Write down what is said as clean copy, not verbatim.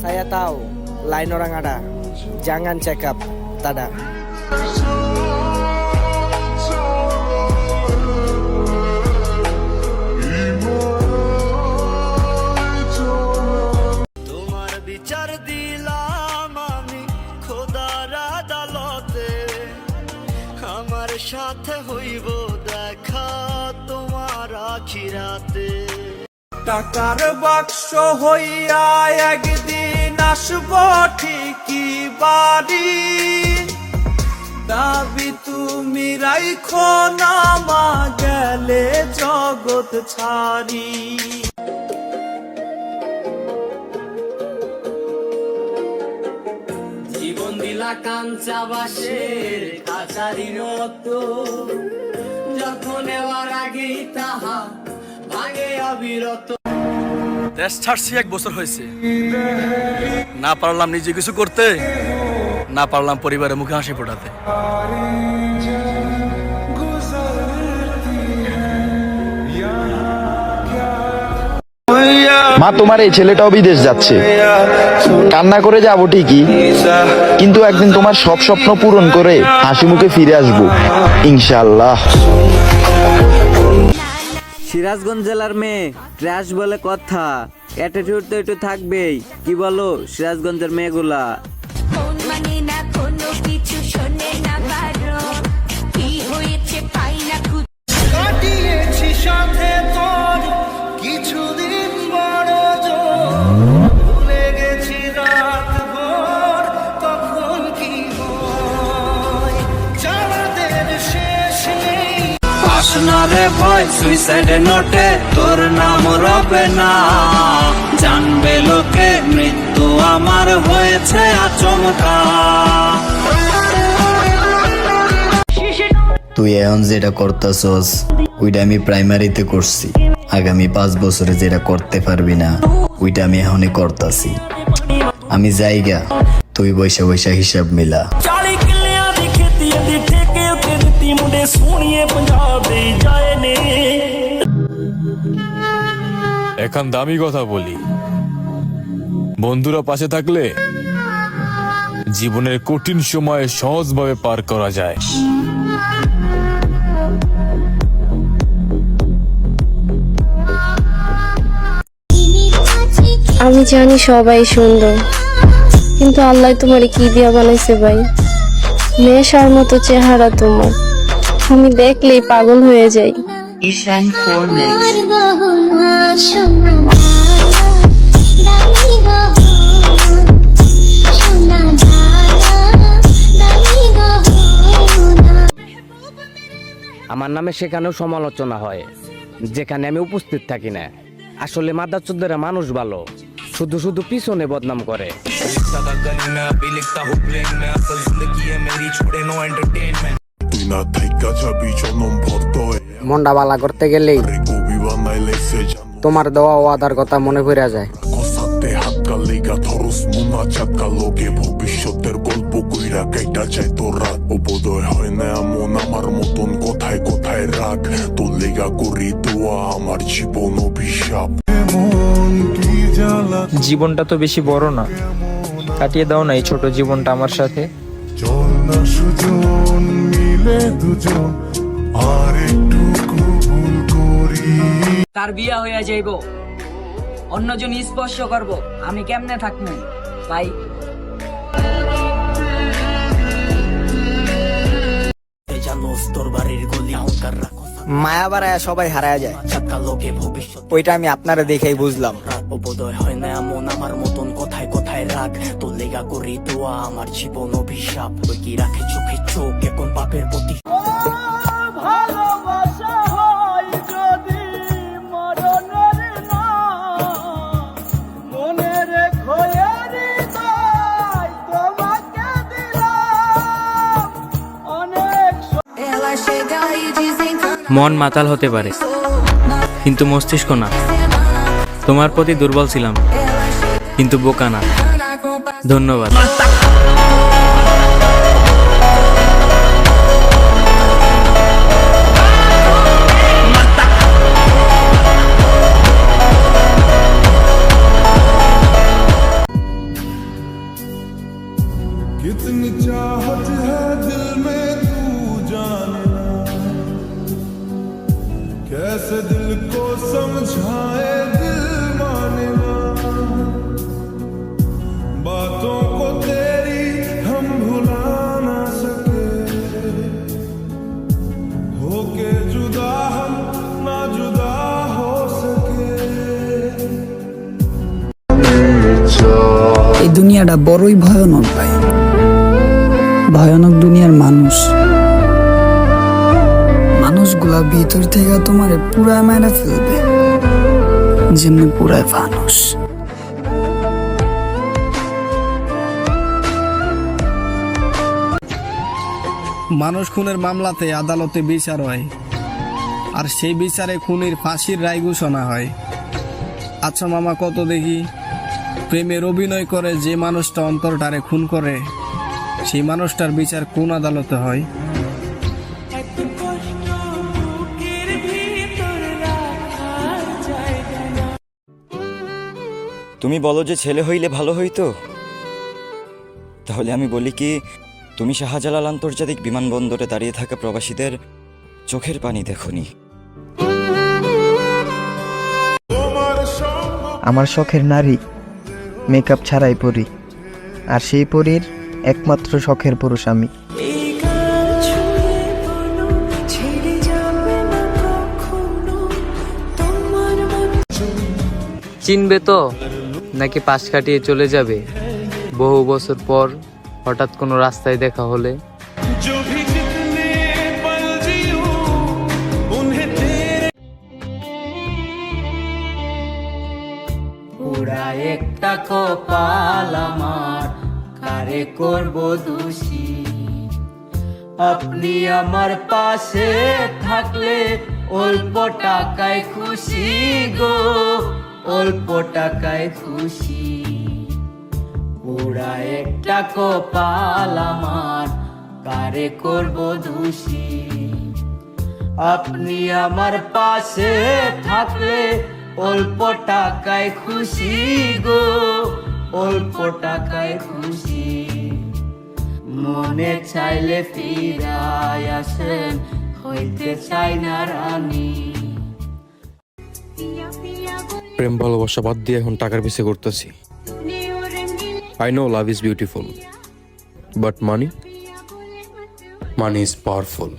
Saya tahu lain orang ada. Jangan check up, tada. তোমার বিচার দিলাম আমি খোদার আদালতে, আমার সাথে হইব দেখা তোমার আখিরাতে। টাকার বাক্স হইয়া একদিন আসব ঠিকই বাড়ি, দাবি তুমি রাইখো না মা গেলে জগৎ ছাড়ি। জীবন দিলা কাঞ্চা বাসের কাছারির মতো, যখন নেওয়ার আগেই তাহা ভাঙে অবিরত। দেশ ছাড়ছি 1 বছর হয়েছে, না পারলাম নিজে কিছু করতে, না পারলাম পরিবারের মুখে হাসি ফোটাতে। মা, তোমার এই ছেলেটাও বিদেশ যাচ্ছে, কান্না করে যাবো ঠিকই, কিন্তু একদিন তোমার সব স্বপ্ন পূরণ করে হাসি মুখে ফিরে আসবো ইনশাআল্লাহ। সিরাজগঞ্জ জেলার মেয়ে ট্র্যাশ বলে কথা, অ্যাটিটিউড তো একটু থাকবেই। কি বলো সিরাজগঞ্জের মেয়েগুলা? মানে না কোনো কিছু শোনে না বারো, কি হয়েছে পাই না কাটিয়েছি সাথে তোর কিছুদিন বড় জোর, ভুলে গেছি রাত ভোর তখন কি হয়, চাঁদের শেষ নেই। আসনা রে ভয় সুইসাইড নোটে তোর নাম রবে না, জানবে লোকে মৃত্যু আমার হয়েছে আচমকা। তুই এখন যেটা করতেছস ওইটা আমি প্রাইমারিতে করছি, আগামী 5 বছরে যেটা করতে পারবি না ওইটা আমি এখনই করতাছি। আমি যাইগা, তুই বৈশা বৈশা হিসাব মিলা। এখন দামি কথা বলি, বন্ধুরা পাশে থাকলে জীবনের কঠিন সময়ে সহজভাবে পার করা যায়। আমি জানি সবাই সুন্দর, কিন্তু আল্লাহ তোমারে কি দিয়া বানাইছে ভাই। নেশার মতো চেহারা তোমার, আমি দেখলেই পাগল হয়ে যাই। ঈশান ফোরম্যাক্স। আমার নামে সেখানেও সমালোচনা হয়, যেখানে আমি উপস্থিত থাকি না। আসলে মাদারচোদরা মানুষ ভালো, শুধু শুধু পিছনে বদনাম করে। মনটা বালা করতে গেলেই তোমার দেওয়া ওয়াদার কথা মনে পড়ে যায়। ভবিষ্যতের গল্প কইরা কাইটা চাই তোর রাত, বোধহয় হয় না এমন আমার মতন কোথায় কোথায় রাগ, তোর লেগা করি দোয়া আমার জীবন অভিশাপ। জীবনটা তো বেশি বড় না, কাটিয়ে দাও না এই ছোট জীবনটা আমার সাথে। চল না সুজন মিলে দুজন আর একটু কবুল করি। তার বিয়া হইয়া যাইব, অন্যজন স্পর্শ করব, আমি কেমনে থাকবো ভাই? মায়া বাড়ায় সবাই হারায় যায়, ওইটা আমি আপনারা দেখেই বুঝলাম। বোধহয় হয় না এমন আমার মতন কোথায় কোথায় রাগ, তোর লেগা করি দোয়া আমার জীবন অভিশাপ। তুই কি রাখে চোখে চোখ এখন পাপের প্রতি। ভালোবাসা হয় যদি মরণের না, মনে রেখো হৃদয় তোমাকে দিলাম অনেক। মন মাতাল হতে পারে, কিন্তু মস্তিষ্ক না। তোমার প্রতি দুর্বল ছিলাম, কিন্তু বোকা না। ধন্যবাদ। দুনিয়াটা বড়ই ভয়ানক ভাই, ভয়ানক দুনিয়ার মানুষগুলা ভিতর থেকে তোমারে পুরায় মারা ফেলবে, যেমনি পুরায় ফানুস। মানুষ খুনের মামলাতে আদালতে বিচার হয়, আর সেই বিচারে খুনির ফাঁসির রায় ঘোষণা হয়। আচ্ছা মামা, কত দেখি, প্রেমের অভিনয় করে যে মানুষটা অন্তরটারে খুন করে, সেই মানুষটার বিচার কোন আদালতে হয়? তুমি বলো যে ছেলে হইলে ভালো হইতো, তাহলে আমি বলি কি, তুমি শাহজালাল আন্তর্জাতিক বিমানবন্দরে দাঁড়িয়ে থাকা প্রবাসীদের চোখের পানি দেখোনি? আমার শখের নারী মেকআপ ছাড়াই পরি, আর সেই পরীর একমাত্র শখের পুরুষ আমি। চিনবে তো নাকি পাশ কাটিয়ে চলে যাবে বহু বছর পর হঠাৎ কোনো রাস্তায় দেখা হলে? পুরা একটা কপাল আমার, কারে করব দোষী? আপনি আমার পাশে থাকলে অল্প টাকায় খুশি গো, অল্প টাকায় খুশি। পুরা একটা কপাল আমার, কারে করব দোষী? আপনি আমার পাশে থাকলে অল্প টাকায় খুশি গো, অল্প টাকায় খুশি। মনে চাইলে ফিরায় আসেন, হইতে চাই না রানী। প্রেম ভালোবাসা বাদ দিয়ে এখন টাকার পিছে করতেছি। I know love is beautiful, but money is powerful.